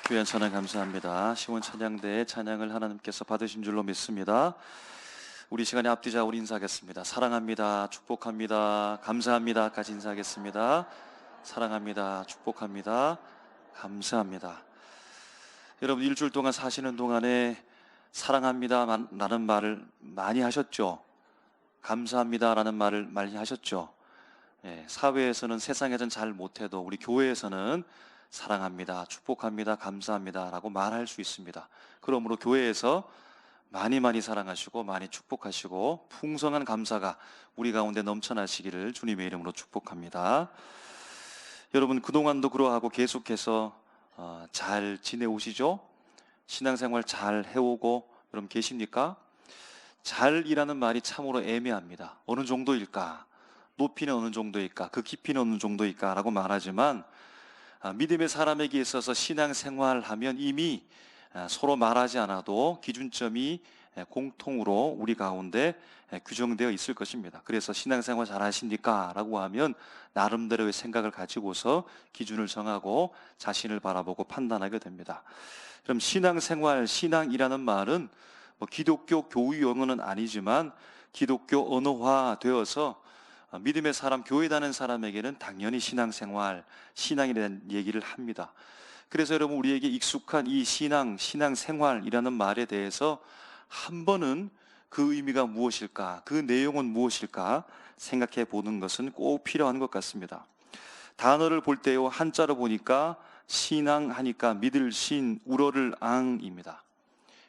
귀한 찬양 감사합니다. 시원 찬양대의 찬양을 하나님께서 받으신 줄로 믿습니다. 우리 시간에 앞뒤자 우리 인사하겠습니다. 사랑합니다, 축복합니다, 감사합니다까지 인사하겠습니다. 사랑합니다, 축복합니다, 감사합니다. 여러분 일주일 동안 사시는 동안에 사랑합니다라는 말을 많이 하셨죠? 감사합니다라는 말을 많이 하셨죠? 사회에서는 세상에서는 잘 못해도 우리 교회에서는 사랑합니다, 축복합니다, 감사합니다 라고 말할 수 있습니다. 그러므로 교회에서 많이 사랑하시고 많이 축복하시고 풍성한 감사가 우리 가운데 넘쳐나시기를 주님의 이름으로 축복합니다. 여러분 그동안도 그러하고 계속해서 잘 지내오시죠? 신앙생활 잘 해오고 여러분 계십니까? 잘이라는 말이 참으로 애매합니다. 어느 정도일까? 높이는 어느 정도일까? 그 깊이는 어느 정도일까? 라고 말하지만 믿음의 사람에게 있어서 신앙생활하면 이미 서로 말하지 않아도 기준점이 공통으로 우리 가운데 규정되어 있을 것입니다. 그래서 신앙생활 잘 하십니까? 라고 하면 나름대로의 생각을 가지고서 기준을 정하고 자신을 바라보고 판단하게 됩니다. 그럼 신앙생활, 신앙이라는 말은 기독교 교의 용어는 아니지만 기독교 언어화 되어서 믿음의 사람, 교회 다니는 사람에게는 당연히 신앙생활, 신앙에 대한 얘기를 합니다. 그래서 여러분 우리에게 익숙한 이 신앙생활이라는 말에 대해서 한 번은 그 의미가 무엇일까, 그 내용은 무엇일까 생각해 보는 것은 꼭 필요한 것 같습니다. 단어를 볼 때요, 한자로 보니까 신앙하니까 믿을 신, 우러를 앙입니다.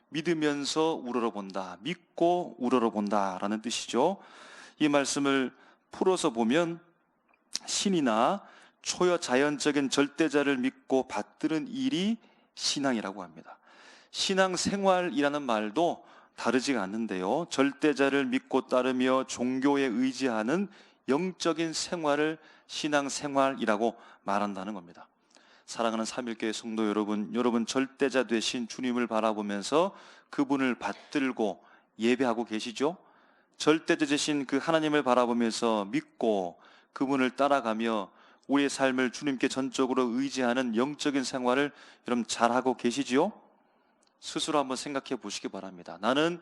믿으면서 우러러 본다, 믿고 우러러 본다라는 뜻이죠. 이 말씀을 풀어서 보면 신이나 초여자연적인 절대자를 믿고 받드는 일이 신앙이라고 합니다. 신앙생활이라는 말도 다르지가 않는데요, 절대자를 믿고 따르며 종교에 의지하는 영적인 생활을 신앙생활이라고 말한다는 겁니다. 사랑하는 삼일교회 성도 여러분 절대자 되신 주님을 바라보면서 그분을 받들고 예배하고 계시죠? 절대자 되신 그 하나님을 바라보면서 믿고 그분을 따라가며 우리의 삶을 주님께 전적으로 의지하는 영적인 생활을 여러분 잘하고 계시지요? 스스로 한번 생각해 보시기 바랍니다. 나는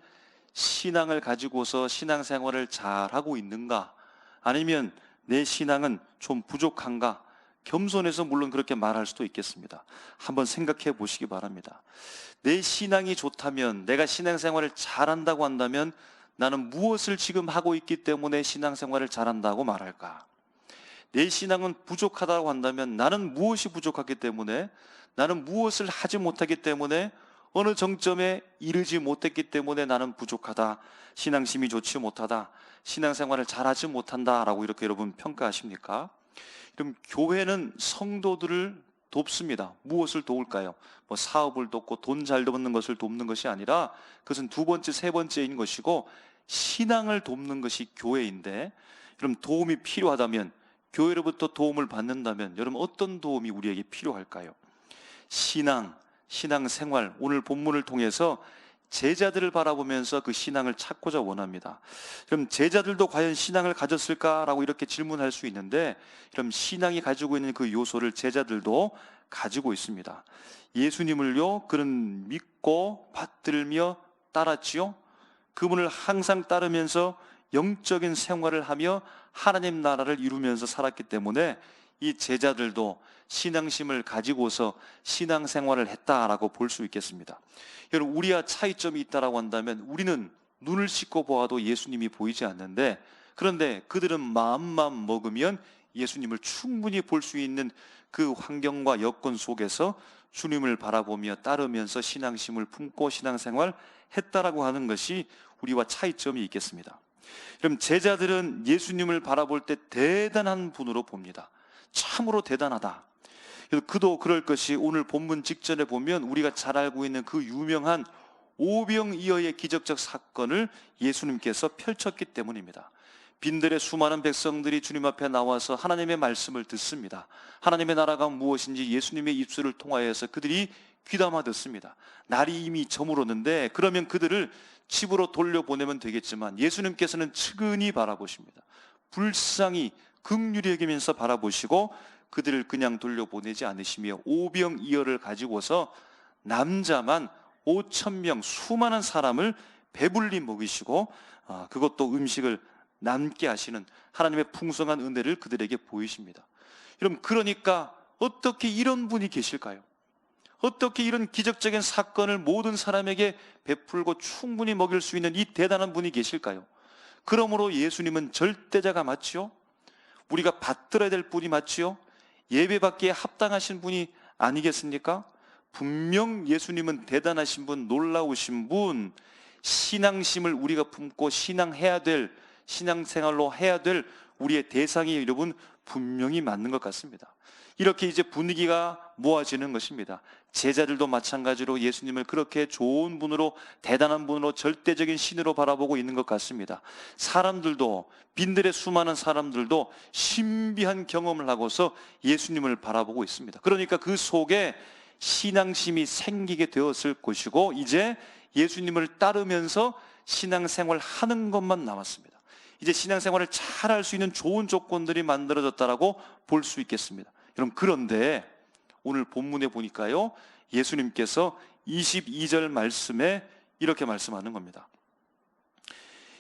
신앙을 가지고서 신앙생활을 잘하고 있는가? 아니면 내 신앙은 좀 부족한가? 겸손해서 물론 그렇게 말할 수도 있겠습니다. 한번 생각해 보시기 바랍니다. 내 신앙이 좋다면, 내가 신앙생활을 잘한다고 한다면 나는 무엇을 지금 하고 있기 때문에 신앙생활을 잘한다고 말할까? 내 신앙은 부족하다고 한다면 나는 무엇이 부족하기 때문에, 나는 무엇을 하지 못하기 때문에, 어느 정점에 이르지 못했기 때문에 나는 부족하다, 신앙심이 좋지 못하다, 신앙생활을 잘하지 못한다라고 이렇게 여러분 평가하십니까? 그럼 교회는 성도들을 돕습니다. 무엇을 도울까요? 사업을 돕고 돈 잘 버는 것을 돕는 것이 아니라 그것은 두 번째, 세 번째인 것이고 신앙을 돕는 것이 교회인데, 여러분 도움이 필요하다면, 교회로부터 도움을 받는다면 여러분 어떤 도움이 우리에게 필요할까요? 신앙생활, 오늘 본문을 통해서 제자들을 바라보면서 그 신앙을 찾고자 원합니다. 그럼 제자들도 과연 신앙을 가졌을까라고 이렇게 질문할 수 있는데, 그럼 신앙이 가지고 있는 그 요소를 제자들도 가지고 있습니다. 예수님을요, 그는 믿고 받들며 따랐지요. 그분을 항상 따르면서 영적인 생활을 하며 하나님 나라를 이루면서 살았기 때문에 이 제자들도 신앙심을 가지고서 신앙생활을 했다라고 볼 수 있겠습니다. 여러분 우리와 차이점이 있다라고 한다면, 우리는 눈을 씻고 보아도 예수님이 보이지 않는데, 그런데 그들은 마음만 먹으면 예수님을 충분히 볼 수 있는 그 환경과 여건 속에서 주님을 바라보며 따르면서 신앙심을 품고 신앙생활 했다라고 하는 것이 우리와 차이점이 있겠습니다. 그럼 제자들은 예수님을 바라볼 때 대단한 분으로 봅니다. 참으로 대단하다. 그도 그럴 것이 오늘 본문 직전에 보면 우리가 잘 알고 있는 그 유명한 오병이어의 기적적 사건을 예수님께서 펼쳤기 때문입니다. 빈들의 수많은 백성들이 주님 앞에 나와서 하나님의 말씀을 듣습니다. 하나님의 나라가 무엇인지 예수님의 입술을 통하여서 그들이 귀담아 듣습니다. 날이 이미 저물었는데 그러면 그들을 집으로 돌려보내면 되겠지만 예수님께서는 측은히 바라보십니다. 불쌍히 긍휼히 여기면서 바라보시고 그들을 그냥 돌려보내지 않으시며 오병이어를 가지고서 남자만 5,000명 수많은 사람을 배불리 먹이시고 그것도 음식을 남게 하시는 하나님의 풍성한 은혜를 그들에게 보이십니다. 여러분, 그러니까 어떻게 이런 분이 계실까요? 어떻게 이런 기적적인 사건을 모든 사람에게 베풀고 충분히 먹일 수 있는 이 대단한 분이 계실까요? 그러므로 예수님은 절대자가 맞지요? 우리가 받들어야 될 분이 맞지요? 예배받기에 합당하신 분이 아니겠습니까? 분명 예수님은 대단하신 분, 놀라우신 분, 신앙심을 우리가 품고 신앙해야 될, 신앙생활로 해야 될 우리의 대상이 여러분 분명히 맞는 것 같습니다. 이렇게 이제 분위기가 모아지는 것입니다. 제자들도 마찬가지로 예수님을 그렇게 좋은 분으로, 대단한 분으로, 절대적인 신으로 바라보고 있는 것 같습니다. 사람들도, 빈들의 수많은 사람들도 신비한 경험을 하고서 예수님을 바라보고 있습니다. 그러니까 그 속에 신앙심이 생기게 되었을 것이고 이제 예수님을 따르면서 신앙생활 하는 것만 남았습니다. 이제 신앙생활을 잘 할 수 있는 좋은 조건들이 만들어졌다라고 볼 수 있겠습니다. 여러분, 그런데 오늘 본문에 보니까요, 예수님께서 22절 말씀에 이렇게 말씀하는 겁니다.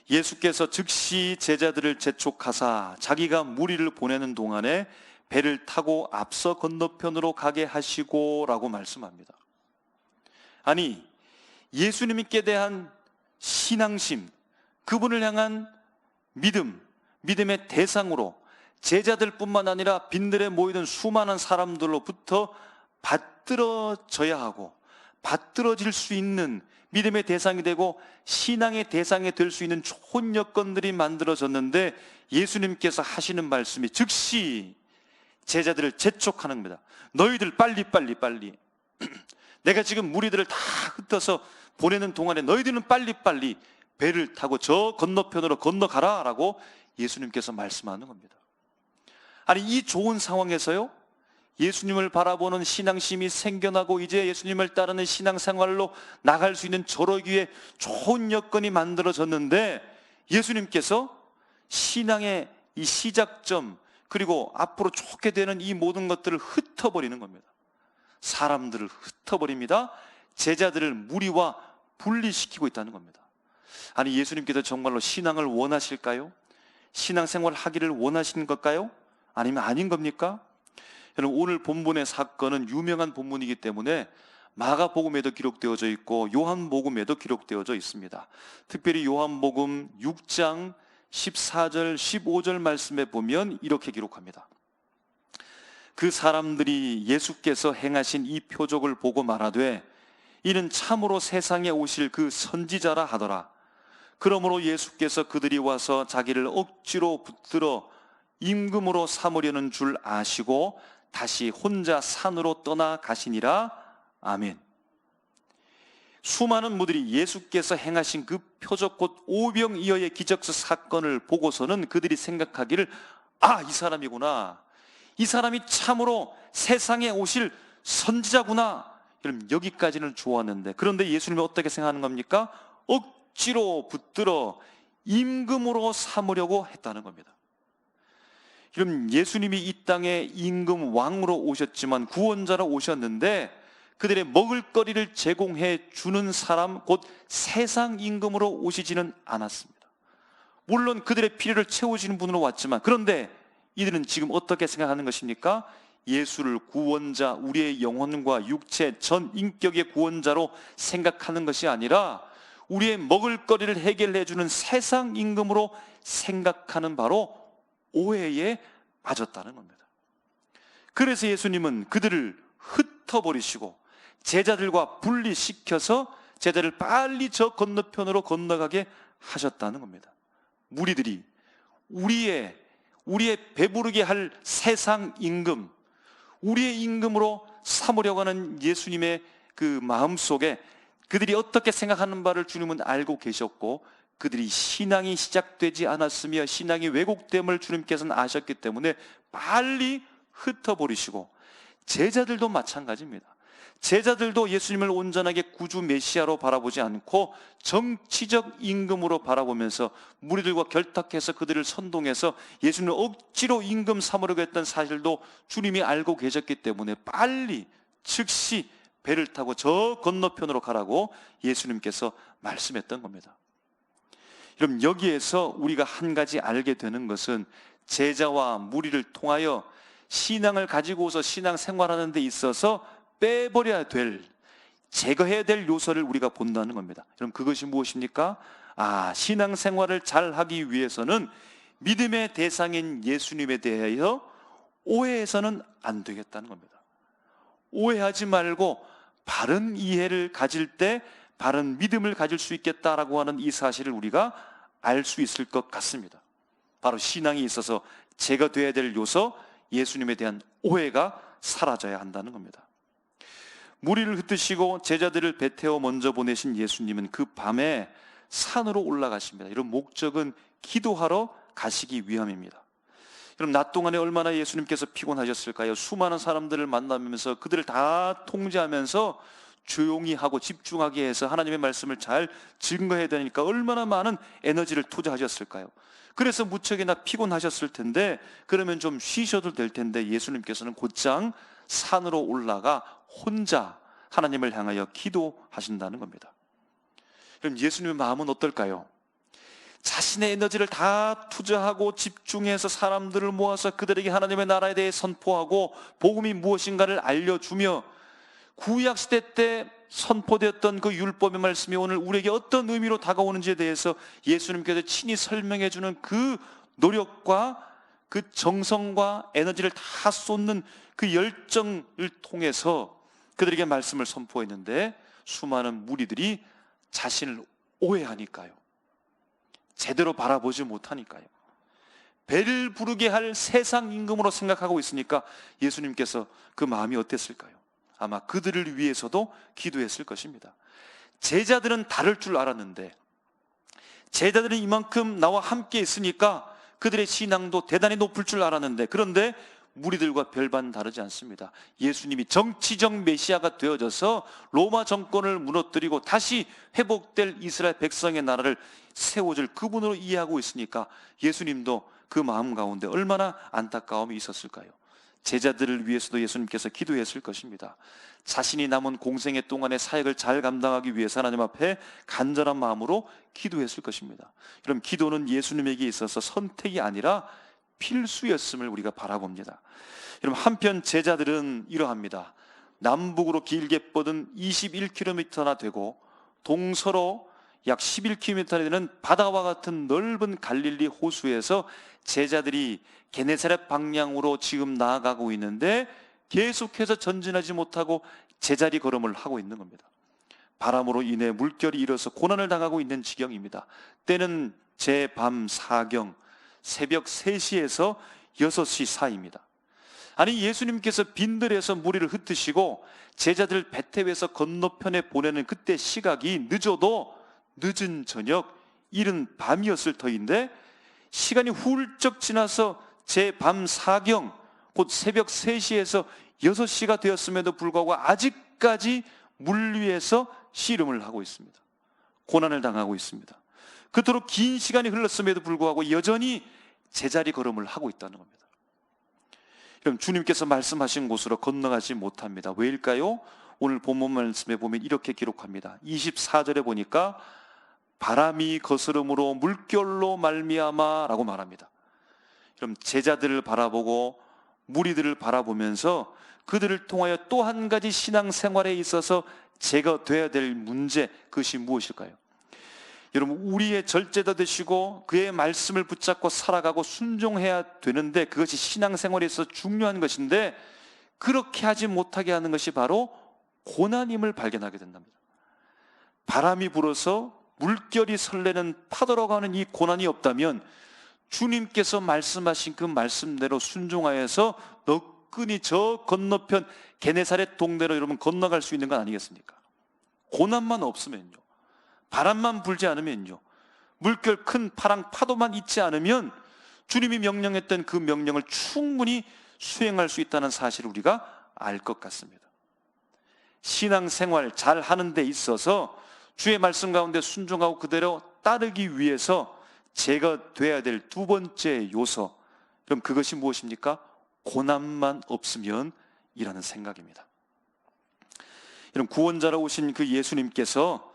예수께서 즉시 제자들을 재촉하사 자기가 무리를 보내는 동안에 배를 타고 앞서 건너편으로 가게 하시고 라고 말씀합니다. 아니, 예수님께 대한 신앙심, 그분을 향한 믿음, 믿음의 대상으로 제자들뿐만 아니라 빈들에 모이던 수많은 사람들로부터 받들어져야 하고 받들어질 수 있는 믿음의 대상이 되고 신앙의 대상이 될 수 있는 좋은 여건들이 만들어졌는데 예수님께서 하시는 말씀이 즉시 제자들을 재촉하는 겁니다. 너희들 빨리 내가 지금 무리들을 다 흩어서 보내는 동안에 너희들은 빨리 배를 타고 저 건너편으로 건너가라 라고 예수님께서 말씀하는 겁니다. 아니, 이 좋은 상황에서요, 예수님을 바라보는 신앙심이 생겨나고 이제 예수님을 따르는 신앙생활로 나갈 수 있는 저러기에 좋은 여건이 만들어졌는데 예수님께서 신앙의 이 시작점 그리고 앞으로 좋게 되는 이 모든 것들을 흩어버리는 겁니다. 사람들을 흩어버립니다. 제자들을 무리와 분리시키고 있다는 겁니다. 아니, 예수님께서 정말로 신앙을 원하실까요? 신앙생활 하기를 원하시는 걸까요? 아니면 아닌 겁니까? 여러분, 오늘 본문의 사건은 유명한 본문이기 때문에 마가복음에도 기록되어져 있고 요한복음에도 기록되어져 있습니다. 특별히 요한복음 6장 14절 15절 말씀에 보면 이렇게 기록합니다. 그 사람들이 예수께서 행하신 이 표적을 보고 말하되 이는 참으로 세상에 오실 그 선지자라 하더라. 그러므로 예수께서 그들이 와서 자기를 억지로 붙들어 임금으로 삼으려는 줄 아시고 다시 혼자 산으로 떠나 가시니라. 아멘. 수많은 무들이 예수께서 행하신 그 표적 곧 오병이어의 기적서 사건을 보고서는 그들이 생각하기를 이 사람이구나, 이 사람이 참으로 세상에 오실 선지자구나. 여러분, 여기까지는 좋았는데 그런데 예수님이 어떻게 생각하는 겁니까? 억지로 붙들어 임금으로 삼으려고 했다는 겁니다. 여러분, 예수님이 이 땅에 임금 왕으로 오셨지만 구원자로 오셨는데 그들의 먹을거리를 제공해 주는 사람 곧 세상 임금으로 오시지는 않았습니다. 물론 그들의 필요를 채워주는 분으로 왔지만 그런데 이들은 지금 어떻게 생각하는 것입니까? 예수를 구원자, 우리의 영혼과 육체 전 인격의 구원자로 생각하는 것이 아니라 우리의 먹을거리를 해결해 주는 세상 임금으로 생각하는 바로 오해에 빠졌다는 겁니다. 그래서 예수님은 그들을 흩어버리시고 제자들과 분리시켜서 제자를 빨리 저 건너편으로 건너가게 하셨다는 겁니다. 무리들이 우리의 배부르게 할 세상 임금, 우리의 임금으로 삼으려고 하는 예수님의 그 마음속에 그들이 어떻게 생각하는 바를 주님은 알고 계셨고 그들이 신앙이 시작되지 않았으며 신앙이 왜곡됨을 주님께서는 아셨기 때문에 빨리 흩어버리시고 제자들도 마찬가지입니다. 제자들도 예수님을 온전하게 구주 메시아로 바라보지 않고 정치적 임금으로 바라보면서 무리들과 결탁해서 그들을 선동해서 예수님을 억지로 임금 삼으려고 했던 사실도 주님이 알고 계셨기 때문에 빨리 즉시 배를 타고 저 건너편으로 가라고 예수님께서 말씀했던 겁니다. 여러분, 여기에서 우리가 한 가지 알게 되는 것은 제자와 무리를 통하여 신앙을 가지고서 신앙 생활하는 데 있어서 빼버려야 될, 제거해야 될 요소를 우리가 본다는 겁니다. 그럼 그것이 무엇입니까? 신앙 생활을 잘 하기 위해서는 믿음의 대상인 예수님에 대하여 오해해서는 안 되겠다는 겁니다. 오해하지 말고 바른 이해를 가질 때 바른 믿음을 가질 수 있겠다라고 하는 이 사실을 우리가 알 수 있을 것 같습니다. 바로 신앙에 있어서 제거돼야 될 요소, 예수님에 대한 오해가 사라져야 한다는 겁니다. 무리를 흩으시고 제자들을 배 태워 먼저 보내신 예수님은 그 밤에 산으로 올라가십니다. 이런 목적은 기도하러 가시기 위함입니다. 그럼 낮 동안에 얼마나 예수님께서 피곤하셨을까요? 수많은 사람들을 만나면서 그들을 다 통제하면서 조용히 하고 집중하게 해서 하나님의 말씀을 잘 증거해야 되니까 얼마나 많은 에너지를 투자하셨을까요? 그래서 무척이나 피곤하셨을 텐데, 그러면 좀 쉬셔도 될 텐데 예수님께서는 곧장 산으로 올라가 혼자 하나님을 향하여 기도하신다는 겁니다. 그럼 예수님의 마음은 어떨까요? 자신의 에너지를 다 투자하고 집중해서 사람들을 모아서 그들에게 하나님의 나라에 대해 선포하고 복음이 무엇인가를 알려주며 구약시대 때 선포되었던 그 율법의 말씀이 오늘 우리에게 어떤 의미로 다가오는지에 대해서 예수님께서 친히 설명해주는 그 노력과 그 정성과 에너지를 다 쏟는 그 열정을 통해서 그들에게 말씀을 선포했는데, 수많은 무리들이 자신을 오해하니까요, 제대로 바라보지 못하니까요, 배를 부르게 할 세상 임금으로 생각하고 있으니까 예수님께서 그 마음이 어땠을까요? 아마 그들을 위해서도 기도했을 것입니다. 제자들은 다를 줄 알았는데, 제자들은 이만큼 나와 함께 있으니까 그들의 신앙도 대단히 높을 줄 알았는데, 그런데 무리들과 별반 다르지 않습니다. 예수님이 정치적 메시아가 되어져서 로마 정권을 무너뜨리고 다시 회복될 이스라엘 백성의 나라를 세워줄 그분으로 이해하고 있으니까 예수님도 그 마음 가운데 얼마나 안타까움이 있었을까요? 제자들을 위해서도 예수님께서 기도했을 것입니다. 자신이 남은 공생의 동안의 사역을 잘 감당하기 위해서 하나님 앞에 간절한 마음으로 기도했을 것입니다. 그럼 기도는 예수님에게 있어서 선택이 아니라 필수였음을 우리가 바라봅니다. 여러분, 한편 제자들은 이러합니다. 남북으로 길게 뻗은 21km나 되고 동서로 약 11km나 되는 바다와 같은 넓은 갈릴리 호수에서 제자들이 게네사렛 방향으로 지금 나아가고 있는데 계속해서 전진하지 못하고 제자리 걸음을 하고 있는 겁니다. 바람으로 인해 물결이 일어서 고난을 당하고 있는 지경입니다. 때는 제밤 4경, 새벽 3시에서 6시 사이입니다. 아니, 예수님께서 빈들에서 무리를 흩으시고 제자들 배 태워서 건너편에 보내는 그때 시각이 늦어도 늦은 저녁, 이른 밤이었을 터인데, 시간이 훌쩍 지나서 제밤 4경, 곧 새벽 3시에서 6시가 되었음에도 불구하고 아직까지 물 위에서 씨름을 하고 있습니다. 고난을 당하고 있습니다. 그토록 긴 시간이 흘렀음에도 불구하고 여전히 제자리 걸음을 하고 있다는 겁니다. 그럼 주님께서 말씀하신 곳으로 건너가지 못합니다. 왜일까요? 오늘 본문 말씀에 보면 이렇게 기록합니다. 24절에 보니까 바람이 거스름으로 물결로 말미암아 라고 말합니다. 그럼 제자들을 바라보고 무리들을 바라보면서 그들을 통하여 또 한 가지 신앙생활에 있어서 제거돼야 될 문제, 그것이 무엇일까요? 여러분, 우리의 절제자 되시고 그의 말씀을 붙잡고 살아가고 순종해야 되는데, 그것이 신앙생활에 있어서 중요한 것인데, 그렇게 하지 못하게 하는 것이 바로 고난임을 발견하게 된답니다. 바람이 불어서 물결이 설레는 파도로 가는 이 고난이 없다면 주님께서 말씀하신 그 말씀대로 순종하여서 너끈히 저 건너편 게네사렛 동네로 여러분 건너갈 수 있는 건 아니겠습니까? 고난만 없으면요, 바람만 불지 않으면요, 물결 큰 파도만 있지 않으면 주님이 명령했던 그 명령을 충분히 수행할 수 있다는 사실을 우리가 알 것 같습니다. 신앙생활 잘 하는 데 있어서 주의 말씀 가운데 순종하고 그대로 따르기 위해서 제가 돼야 될 두 번째 요소, 그럼 그것이 무엇입니까? 고난만 없으면 이라는 생각입니다. 여러분, 구원자로 오신 그 예수님께서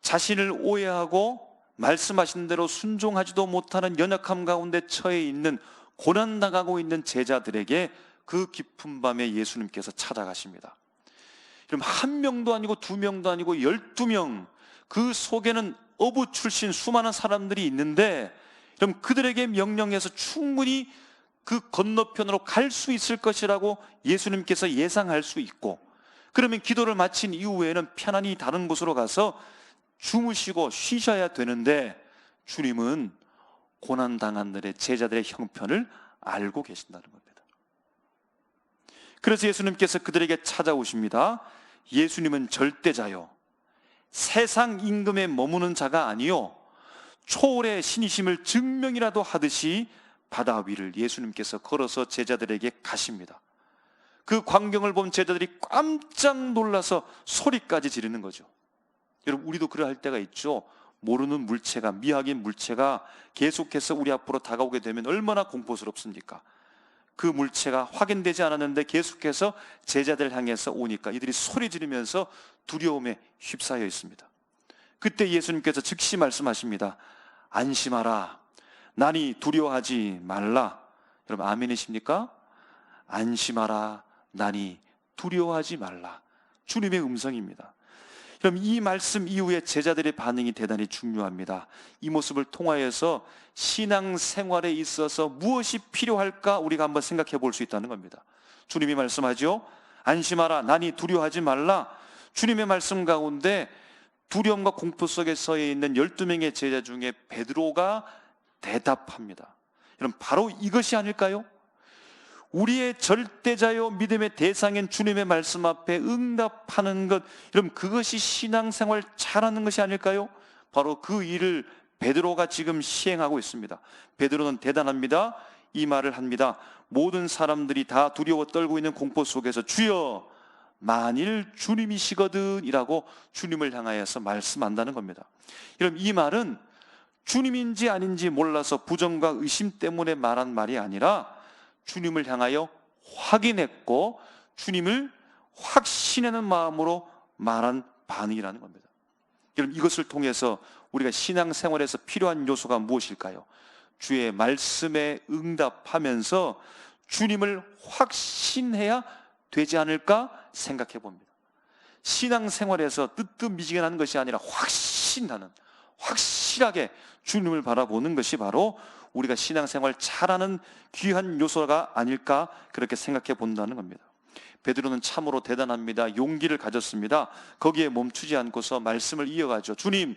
자신을 오해하고 말씀하신 대로 순종하지도 못하는 연약함 가운데 처해 있는, 고난당하고 있는 제자들에게 그 깊은 밤에 예수님께서 찾아가십니다. 그럼 한 명도 아니고 두 명도 아니고 12명, 그 속에는 어부 출신 수많은 사람들이 있는데, 그럼 그들에게 명령해서 충분히 그 건너편으로 갈 수 있을 것이라고 예수님께서 예상할 수 있고, 그러면 기도를 마친 이후에는 편안히 다른 곳으로 가서 주무시고 쉬셔야 되는데, 주님은 고난당한 들의 제자들의 형편을 알고 계신다는 겁니다. 그래서 예수님께서 그들에게 찾아오십니다. 예수님은 절대자요, 세상 임금에 머무는 자가 아니요 초월의 신이심을 증명이라도 하듯이 바다 위를 예수님께서 걸어서 제자들에게 가십니다. 그 광경을 본 제자들이 깜짝 놀라서 소리까지 지르는 거죠. 여러분, 우리도 그럴 때가 있죠. 모르는 물체가, 미학인 물체가 계속해서 우리 앞으로 다가오게 되면 얼마나 공포스럽습니까? 그 물체가 확인되지 않았는데 계속해서 제자들 향해서 오니까 이들이 소리 지르면서 두려움에 휩싸여 있습니다. 그때 예수님께서 즉시 말씀하십니다. 안심하라, 나니 두려워하지 말라. 여러분, 아멘이십니까? 안심하라, 나니 두려워하지 말라. 주님의 음성입니다. 그럼 이 말씀 이후에 제자들의 반응이 대단히 중요합니다. 이 모습을 통하여서 신앙생활에 있어서 무엇이 필요할까 우리가 한번 생각해 볼 수 있다는 겁니다. 주님이 말씀하죠. 안심하라, 나니 두려워하지 말라. 주님의 말씀 가운데 두려움과 공포 속에 서 있는 12명의 제자 중에 베드로가 대답합니다. 여러분, 바로 이것이 아닐까요? 우리의 절대자요 믿음의 대상인 주님의 말씀 앞에 응답하는 것, 여러분, 그것이 신앙생활 잘하는 것이 아닐까요? 바로 그 일을 베드로가 지금 시행하고 있습니다. 베드로는 대단합니다. 이 말을 합니다. 모든 사람들이 다 두려워 떨고 있는 공포 속에서 주여 만일 주님이시거든 이라고 주님을 향하여서 말씀한다는 겁니다. 여러분, 이 말은 주님인지 아닌지 몰라서 부정과 의심 때문에 말한 말이 아니라 주님을 향하여 확인했고 주님을 확신하는 마음으로 말한 반응이라는 겁니다. 여러분, 이것을 통해서 우리가 신앙생활에서 필요한 요소가 무엇일까요? 주의 말씀에 응답하면서 주님을 확신해야 되지 않을까 생각해 봅니다. 신앙생활에서 뜨뜻미지근한 것이 아니라 확실하게 주님을 바라보는 것이 바로 우리가 신앙생활 잘하는 귀한 요소가 아닐까 그렇게 생각해 본다는 겁니다. 베드로는 참으로 대단합니다. 용기를 가졌습니다. 거기에 멈추지 않고서 말씀을 이어가죠. 주님,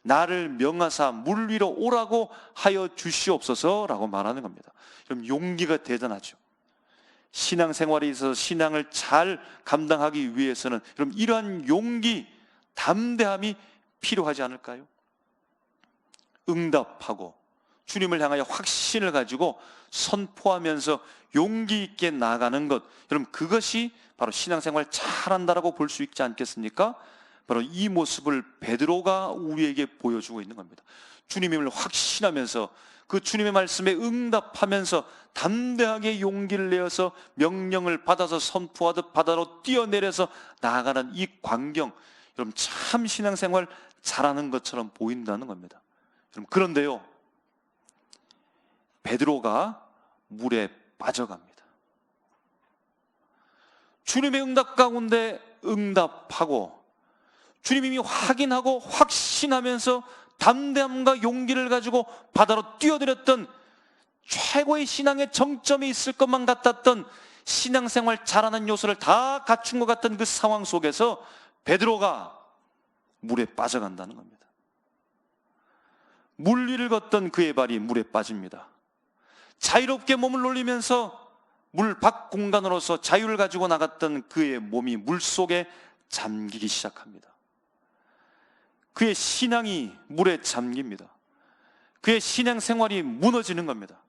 나를 명하사 물 위로 오라고 하여 주시옵소서라고 말하는 겁니다. 그럼 용기가 대단하죠. 신앙생활에 있어서 신앙을 잘 감당하기 위해서는 그럼 이러한 용기, 담대함이 필요하지 않을까요? 응답하고 주님을 향하여 확신을 가지고 선포하면서 용기 있게 나아가는 것, 여러분, 그것이 바로 신앙생활 잘한다라고 볼 수 있지 않겠습니까? 바로 이 모습을 베드로가 우리에게 보여주고 있는 겁니다. 주님임을 확신하면서 그 주님의 말씀에 응답하면서 담대하게 용기를 내어서 명령을 받아서 선포하듯 바다로 뛰어내려서 나아가는 이 광경, 여러분, 참 신앙생활 잘하는 것처럼 보인다는 겁니다. 그런데요, 베드로가 물에 빠져갑니다. 주님의 응답 가운데 응답하고 주님 이미 확인하고 확신하면서 담대함과 용기를 가지고 바다로 뛰어들었던 최고의 신앙의 정점에 있을 것만 같았던 신앙생활 잘하는 요소를 다 갖춘 것 같던 그 상황 속에서 베드로가 물에 빠져간다는 겁니다. 물 위를 걷던 그의 발이 물에 빠집니다. 자유롭게 몸을 놀리면서 물 밖 공간으로서 자유를 가지고 나갔던 그의 몸이 물속에 잠기기 시작합니다. 그의 신앙이 물에 잠깁니다. 그의 신앙생활이 무너지는 겁니다.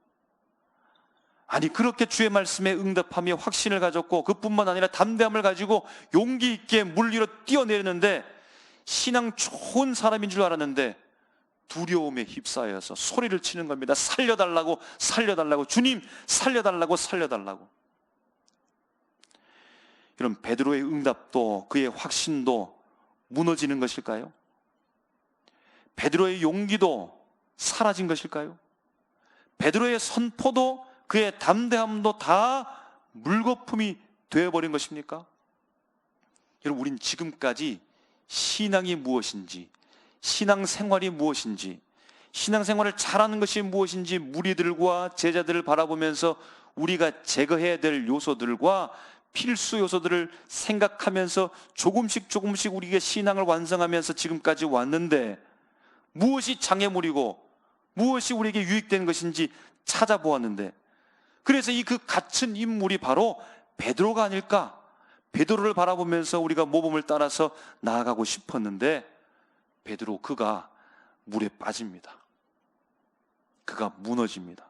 아니 그렇게 주의 말씀에 응답하며 확신을 가졌고 그뿐만 아니라 담대함을 가지고 용기 있게 물 위로 뛰어내렸는데 신앙 좋은 사람인 줄 알았는데 두려움에 휩싸여서 소리를 치는 겁니다. 살려달라고, 살려달라고, 주님 살려달라고, 살려달라고. 이런 베드로의 응답도 그의 확신도 무너지는 것일까요? 베드로의 용기도 사라진 것일까요? 베드로의 선포도 그의 담대함도 다 물거품이 되어버린 것입니까? 여러분, 우린 지금까지 신앙이 무엇인지, 신앙생활이 무엇인지, 신앙생활을 잘하는 것이 무엇인지 무리들과 제자들을 바라보면서 우리가 제거해야 될 요소들과 필수 요소들을 생각하면서 조금씩 조금씩 우리가 신앙을 완성하면서 지금까지 왔는데 무엇이 장애물이고 무엇이 우리에게 유익된 것인지 찾아보았는데, 그래서 이 그 갇힌 인물이 바로 베드로가 아닐까? 베드로를 바라보면서 우리가 모범을 따라서 나아가고 싶었는데 베드로 그가 물에 빠집니다. 그가 무너집니다.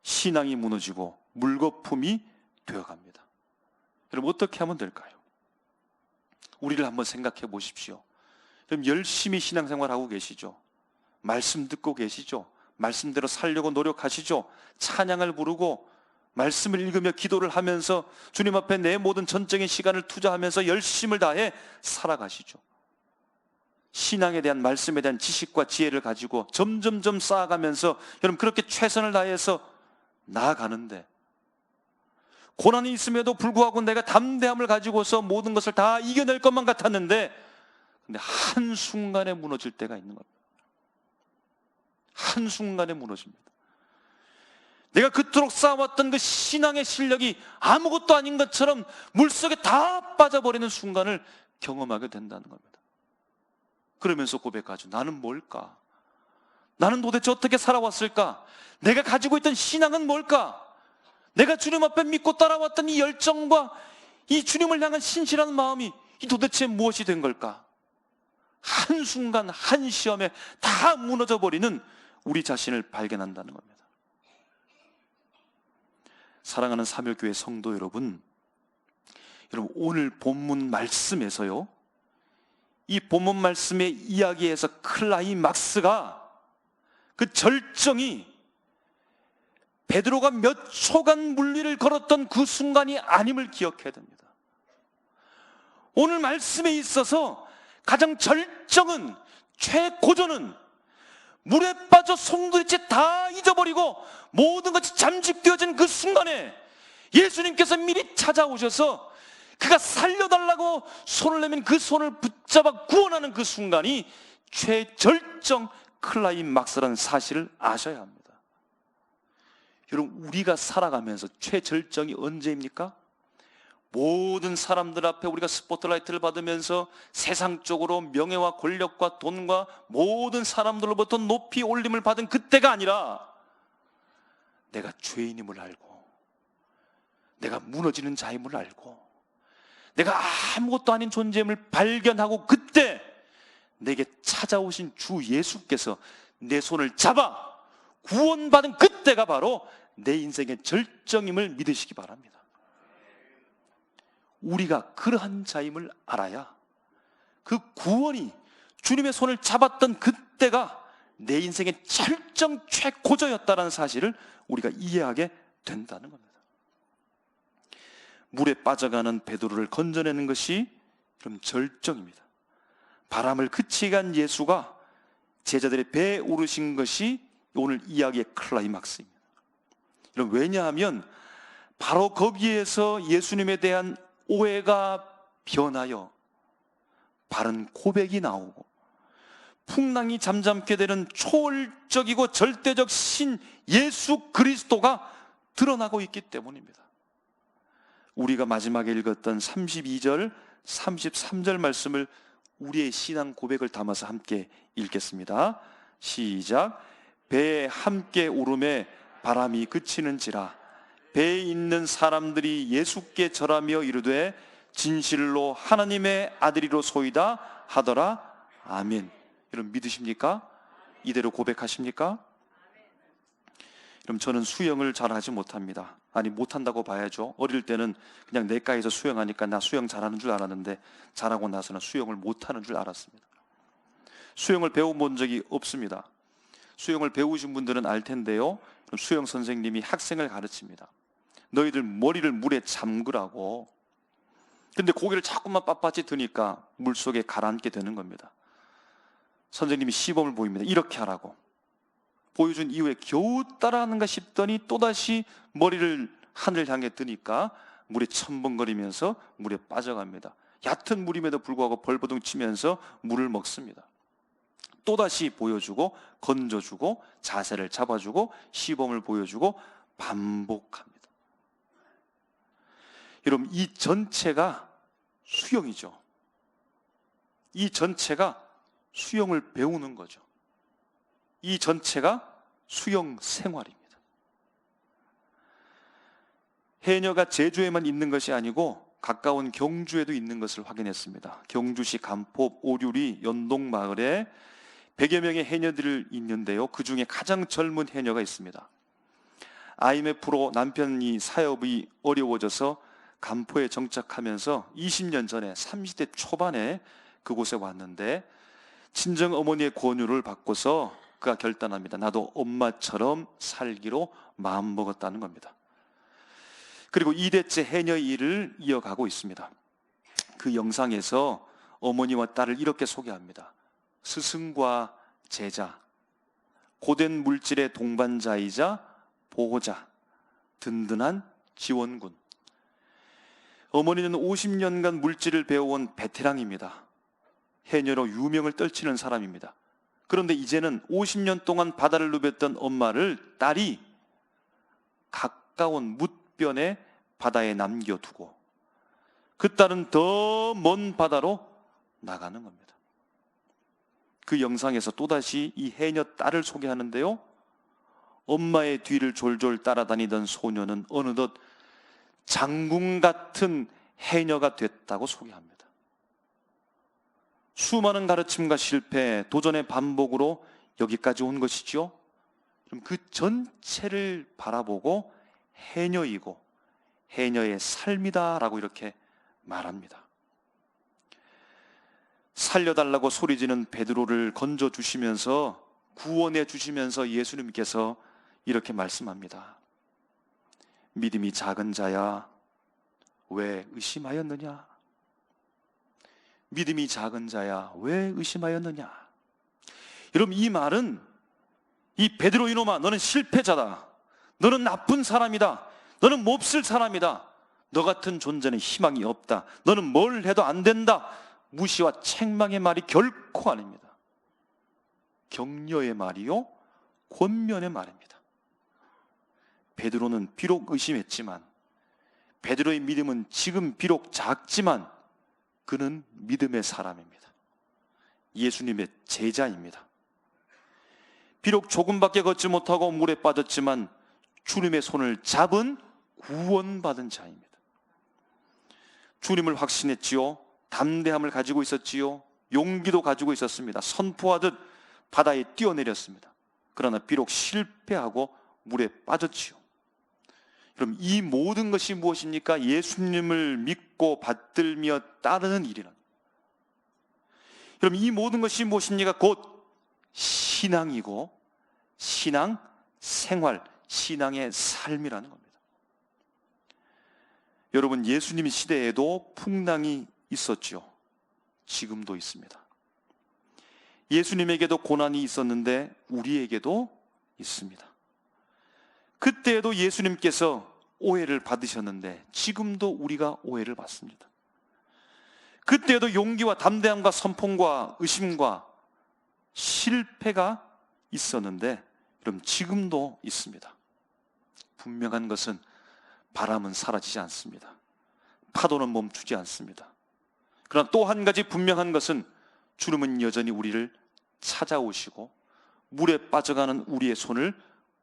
신앙이 무너지고 물거품이 되어갑니다. 여러분, 어떻게 하면 될까요? 우리를 한번 생각해 보십시오. 여러분, 열심히 신앙생활하고 계시죠? 말씀 듣고 계시죠? 말씀대로 살려고 노력하시죠? 찬양을 부르고 말씀을 읽으며 기도를 하면서 주님 앞에 내 모든 전적인 시간을 투자하면서 열심을 다해 살아가시죠? 신앙에 대한, 말씀에 대한 지식과 지혜를 가지고 점점점 쌓아가면서 여러분 그렇게 최선을 다해서 나아가는데, 고난이 있음에도 불구하고 내가 담대함을 가지고서 모든 것을 다 이겨낼 것만 같았는데 근데 한순간에 무너질 때가 있는 겁니다. 한순간에 무너집니다. 내가 그토록 쌓아왔던 그 신앙의 실력이 아무것도 아닌 것처럼 물속에 다 빠져버리는 순간을 경험하게 된다는 겁니다. 그러면서 고백하죠. 나는 뭘까? 나는 도대체 어떻게 살아왔을까? 내가 가지고 있던 신앙은 뭘까? 내가 주님 앞에 믿고 따라왔던 이 열정과 이 주님을 향한 신실한 마음이 이 도대체 무엇이 된 걸까? 한순간 한 시험에 다 무너져 버리는 우리 자신을 발견한다는 겁니다. 사랑하는 사묘교회 성도 여러분, 오늘 본문 말씀에서요, 이 본문 말씀의 이야기에서 클라이막스가, 그 절정이 베드로가 몇 초간 물 위를 걸었던 그 순간이 아님을 기억해야 됩니다. 오늘 말씀에 있어서 가장 절정은, 최고조는 물에 빠져 송두리째 다 잊어버리고 모든 것이 잠식되어진 그 순간에 예수님께서 미리 찾아오셔서 그가 살려달라고 손을 내면 그 손을 붙잡아 구원하는 그 순간이 최절정 클라이막스라는 사실을 아셔야 합니다. 여러분, 우리가 살아가면서 최절정이 언제입니까? 모든 사람들 앞에 우리가 스포트라이트를 받으면서 세상적으로 명예와 권력과 돈과 모든 사람들로부터 높이 올림을 받은 그때가 아니라, 내가 죄인임을 알고 내가 무너지는 자임을 알고 내가 아무것도 아닌 존재임을 발견하고 그때 내게 찾아오신 주 예수께서 내 손을 잡아 구원받은 그때가 바로 내 인생의 절정임을 믿으시기 바랍니다. 우리가 그러한 자임을 알아야 그 구원이, 주님의 손을 잡았던 그때가 내 인생의 절정 최고조였다는 사실을 우리가 이해하게 된다는 겁니다. 물에 빠져가는 베드로를 건져내는 것이 그럼 절정입니다. 바람을 그치게 한 예수가 제자들의 배에 오르신 것이 오늘 이야기의 클라이막스입니다. 왜냐하면 바로 거기에서 예수님에 대한 오해가 변하여 바른 고백이 나오고 풍랑이 잠잠게 되는 초월적이고 절대적 신 예수 그리스도가 드러나고 있기 때문입니다. 우리가 마지막에 읽었던 32절, 33절 말씀을 우리의 신앙 고백을 담아서 함께 읽겠습니다. 시작. 배에 함께 오름에 바람이 그치는지라 배에 있는 사람들이 예수께 절하며 이르되 진실로 하나님의 아들이로소이다 하더라. 아멘. 여러분 믿으십니까? 이대로 고백하십니까? 그럼 저는 수영을 잘하지 못합니다. 아니, 못한다고 봐야죠. 어릴 때는 그냥 내과에서 수영하니까 나 수영 잘하는 줄 알았는데 자라고 나서는 수영을 못하는 줄 알았습니다. 수영을 배워본 적이 없습니다. 수영을 배우신 분들은 알 텐데요, 수영 선생님이 학생을 가르칩니다. 너희들 머리를 물에 잠그라고. 근데 고개를 자꾸만 빳빳이 드니까 물속에 가라앉게 되는 겁니다. 선생님이 시범을 보입니다. 이렇게 하라고 보여준 이후에 겨우 따라하는가 싶더니 또다시 머리를 하늘 향해 드니까 물에 첨벙거리면서 물에 빠져갑니다. 얕은 물임에도 불구하고 벌버둥 치면서 물을 먹습니다. 또다시 보여주고 건져주고 자세를 잡아주고 시범을 보여주고 반복합니다. 여러분, 이 전체가 수영이죠. 이 전체가 수영을 배우는 거죠. 이 전체가 수영 생활입니다. 해녀가 제주에만 있는 것이 아니고 가까운 경주에도 있는 것을 확인했습니다. 경주시 간포 오류리 연동마을에 100여 명의 해녀들이 있는데요, 그 중에 가장 젊은 해녀가 있습니다. IMF로 남편이 사업이 어려워져서 간포에 정착하면서 20년 전에 30대 초반에 그곳에 왔는데 친정 어머니의 권유를 받고서 그가 결단합니다. 나도 엄마처럼 살기로 마음먹었다는 겁니다. 그리고 2대째 해녀 일을 이어가고 있습니다. 그 영상에서 어머니와 딸을 이렇게 소개합니다. 스승과 제자, 고된 물질의 동반자이자 보호자, 든든한 지원군. 어머니는 50년간 물질을 배워온 베테랑입니다. 해녀로 유명을 떨치는 사람입니다. 그런데 이제는 50년 동안 바다를 누볐던 엄마를 딸이 가까운 묻변의 바다에 남겨두고 그 딸은 더 먼 바다로 나가는 겁니다. 그 영상에서 또다시 이 해녀 딸을 소개하는데요, 엄마의 뒤를 졸졸 따라다니던 소녀는 어느덧 장군 같은 해녀가 됐다고 소개합니다. 수많은 가르침과 실패, 도전의 반복으로 여기까지 온 것이죠. 그럼 그 전체를 바라보고 해녀이고 해녀의 삶이다라고 이렇게 말합니다. 살려달라고 소리지는 베드로를 건져주시면서 구원해 주시면서 예수님께서 이렇게 말씀합니다. 믿음이 작은 자야, 왜 의심하였느냐? 믿음이 작은 자야, 왜 의심하였느냐? 여러분, 이 말은 이 베드로 이놈아, 너는 실패자다. 너는 나쁜 사람이다. 너는 몹쓸 사람이다. 너 같은 존재는 희망이 없다. 너는 뭘 해도 안 된다. 무시와 책망의 말이 결코 아닙니다. 격려의 말이요, 권면의 말입니다. 베드로는 비록 의심했지만, 베드로의 믿음은 지금 비록 작지만 그는 믿음의 사람입니다. 예수님의 제자입니다. 비록 조금밖에 걷지 못하고 물에 빠졌지만 주님의 손을 잡은 구원받은 자입니다. 주님을 확신했지요. 담대함을 가지고 있었지요. 용기도 가지고 있었습니다. 선포하듯 바다에 뛰어내렸습니다. 그러나 비록 실패하고 물에 빠졌지요. 그럼 이 모든 것이 무엇입니까? 예수님을 믿고 받들며 따르는 일이라. 그럼 이 모든 것이 무엇입니까? 곧 신앙이고 신앙 생활, 신앙의 삶이라는 겁니다. 여러분, 예수님 시대에도 풍랑이 있었죠. 지금도 있습니다. 예수님에게도 고난이 있었는데 우리에게도 있습니다. 그때에도 예수님께서 오해를 받으셨는데 지금도 우리가 오해를 받습니다. 그때에도 용기와 담대함과 선포과 의심과 실패가 있었는데 그럼 지금도 있습니다. 분명한 것은 바람은 사라지지 않습니다. 파도는 멈추지 않습니다. 그러나 또 한 가지 분명한 것은 주님은 여전히 우리를 찾아오시고 물에 빠져가는 우리의 손을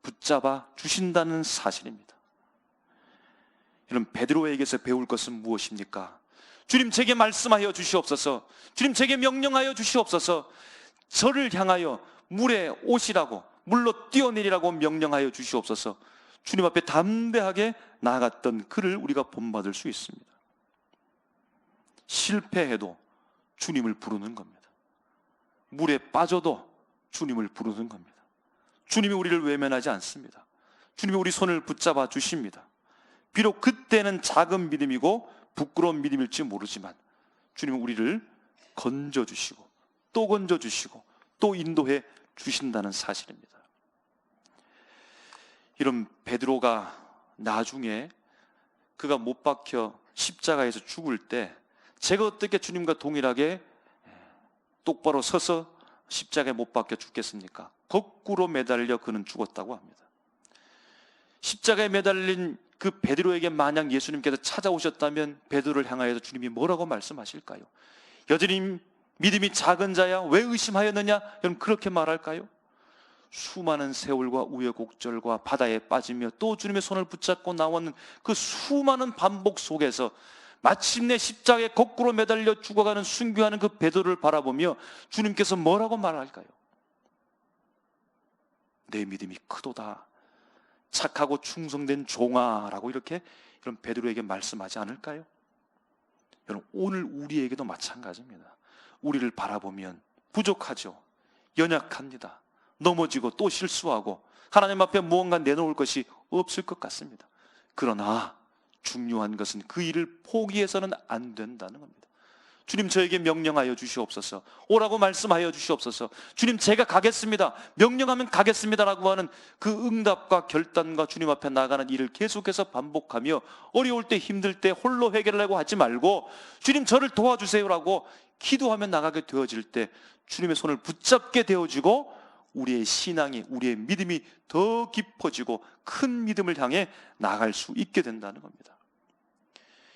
붙잡아 주신다는 사실입니다. 여러분, 베드로에게서 배울 것은 무엇입니까? 주님, 제게 말씀하여 주시옵소서. 주님, 제게 명령하여 주시옵소서. 저를 향하여 물에 오시라고, 물로 뛰어내리라고 명령하여 주시옵소서. 주님 앞에 담대하게 나아갔던 그를 우리가 본받을 수 있습니다. 실패해도 주님을 부르는 겁니다. 물에 빠져도 주님을 부르는 겁니다. 주님이 우리를 외면하지 않습니다. 주님이 우리 손을 붙잡아 주십니다. 비록 그때는 작은 믿음이고 부끄러운 믿음일지 모르지만 주님은 우리를 건져주시고 또 건져주시고 또 인도해 주신다는 사실입니다. 이런 베드로가 나중에 그가 못 박혀 십자가에서 죽을 때 제가 어떻게 주님과 동일하게 똑바로 서서 십자가에 못 박혀 죽겠습니까? 거꾸로 매달려 그는 죽었다고 합니다. 십자가에 매달린 그 베드로에게 만약 예수님께서 찾아오셨다면 베드로를 향하여서 주님이 뭐라고 말씀하실까요? 여전히 믿음이 작은 자야 왜 의심하였느냐? 여러분 그렇게 말할까요? 수많은 세월과 우여곡절과 바다에 빠지며 또 주님의 손을 붙잡고 나오는 그 수많은 반복 속에서 마침내 십자가에 거꾸로 매달려 죽어가는 순교하는 그 베드로를 바라보며 주님께서 뭐라고 말할까요? 내 믿음이 크도다, 착하고 충성된 종아라고 이렇게 이런 베드로에게 말씀하지 않을까요? 여러분 오늘 우리에게도 마찬가지입니다. 우리를 바라보면 부족하죠. 연약합니다. 넘어지고 또 실수하고 하나님 앞에 무언가 내놓을 것이 없을 것 같습니다. 그러나 중요한 것은 그 일을 포기해서는 안 된다는 겁니다. 주님 저에게 명령하여 주시옵소서, 오라고 말씀하여 주시옵소서, 주님 제가 가겠습니다, 명령하면 가겠습니다라고 하는 그 응답과 결단과 주님 앞에 나가는 일을 계속해서 반복하며 어려울 때 힘들 때 홀로 해결하려고 하지 말고 주님 저를 도와주세요라고 기도하며 나가게 되어질 때 주님의 손을 붙잡게 되어지고 우리의 신앙이, 우리의 믿음이 더 깊어지고 큰 믿음을 향해 나갈 수 있게 된다는 겁니다.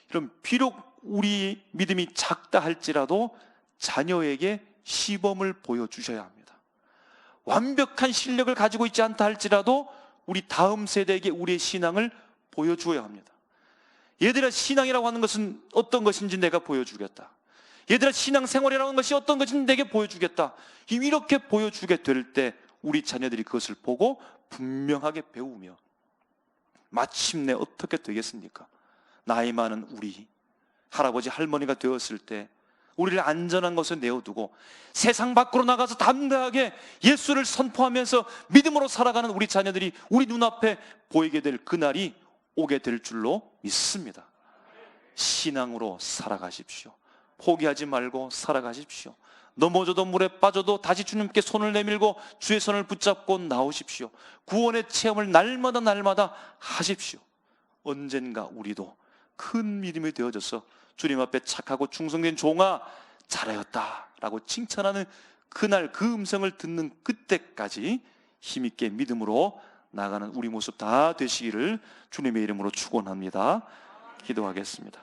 그럼 비록 우리 믿음이 작다 할지라도 자녀에게 시범을 보여주셔야 합니다. 완벽한 실력을 가지고 있지 않다 할지라도 우리 다음 세대에게 우리의 신앙을 보여주어야 합니다. 얘들아 신앙이라고 하는 것은 어떤 것인지 내가 보여주겠다. 얘들아 신앙생활이라고 하는 것이 어떤 것인지 내게 보여주겠다. 이렇게 보여주게 될 때 우리 자녀들이 그것을 보고 분명하게 배우며 마침내 어떻게 되겠습니까? 나이 많은 우리 할아버지 할머니가 되었을 때 우리를 안전한 곳에 내어두고 세상 밖으로 나가서 담대하게 예수를 선포하면서 믿음으로 살아가는 우리 자녀들이 우리 눈앞에 보이게 될 그날이 오게 될 줄로 믿습니다. 신앙으로 살아가십시오. 포기하지 말고 살아가십시오. 넘어져도 물에 빠져도 다시 주님께 손을 내밀고 주의 손을 붙잡고 나오십시오. 구원의 체험을 날마다 하십시오. 언젠가 우리도 큰 믿음이 되어져서 주님 앞에 착하고 충성된 종아 잘하였다 라고 칭찬하는 그날 그 음성을 듣는 그때까지 힘있게 믿음으로 나가는 우리 모습 다 되시기를 주님의 이름으로 축원합니다. 기도하겠습니다.